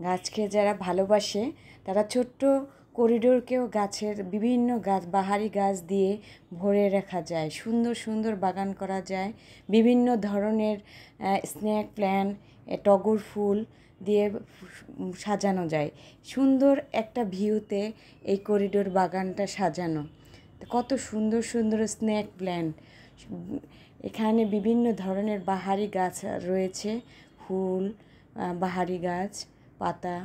গাছকে যারা ভালোবাসে তারা ছোট্ট করিডোরকেও গাছের বিভিন্ন গাছ বাহারি গাছ দিয়ে ভরে রাখা যায়, সুন্দর সুন্দর বাগান করা যায়। বিভিন্ন ধরনের স্নেক প্ল্যান্ট, টগর ফুল দিয়ে সাজানো যায়। সুন্দর একটা ভিউতে এই করিডোর বাগানটা সাজানো। কত সুন্দর সুন্দর স্নেক প্ল্যান্ট, এখানে বিভিন্ন ধরনের বাহারি গাছ রয়েছে, ফুল, বাহারি গাছ, পাতা,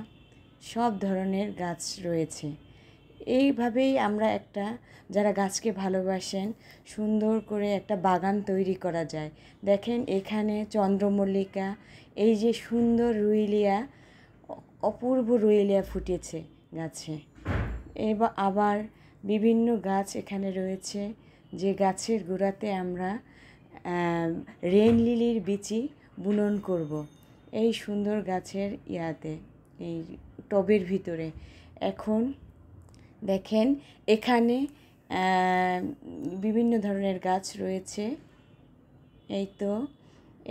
সব ধরনের গাছ রয়েছে। এইভাবেই আমরা একটা, যারা গাছকে ভালোবাসেন, সুন্দর করে একটা বাগান তৈরি করা যায়। দেখেন এখানে চন্দ্রমল্লিকা, এই যে সুন্দর রুইলিয়া, অপূর্ব রুইলিয়া ফুটেছে গাছে। এবার আবার বিভিন্ন গাছ এখানে রয়েছে, যে গাছের গোড়াতে আমরা রেইন লিলির বিচি বুনন করব এই সুন্দর গাছের ইয়াতে, এই টবের ভিতরে। এখন দেখেন এখানে বিভিন্ন ধরনের গাছ রয়েছে। এই তো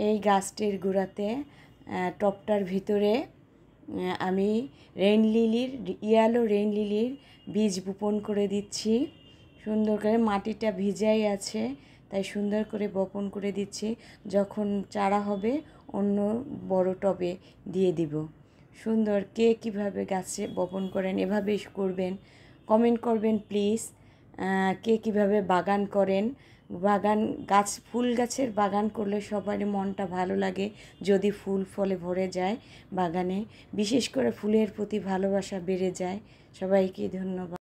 এই গাছটির গোড়াতে, টবটার ভিতরে আমি ইয়েলো রেইন লিলির বীজ বপন করে দিচ্ছি। সুন্দর করে মাটিটা ভিজাই আছে, তাই সুন্দর করে বপন করে দিচ্ছি। যখন চারা হবে অন্য বড় টবে দিয়ে দিব। সুন্দর, কে কীভাবে গাছে বপন করেন এভাবেই করবেন, কমেন্ট করবেন প্লিজ। কে কীভাবে বাগান করেন, বাগান গাছ, ফুল গাছের বাগান করলে সবারই মনটা ভালো লাগে যদি ফুল ফলে ভরে যায় বাগানে। বিশেষ করে ফুলের প্রতি ভালোবাসা বেড়ে যায়। সবাইকে ধন্যবাদ।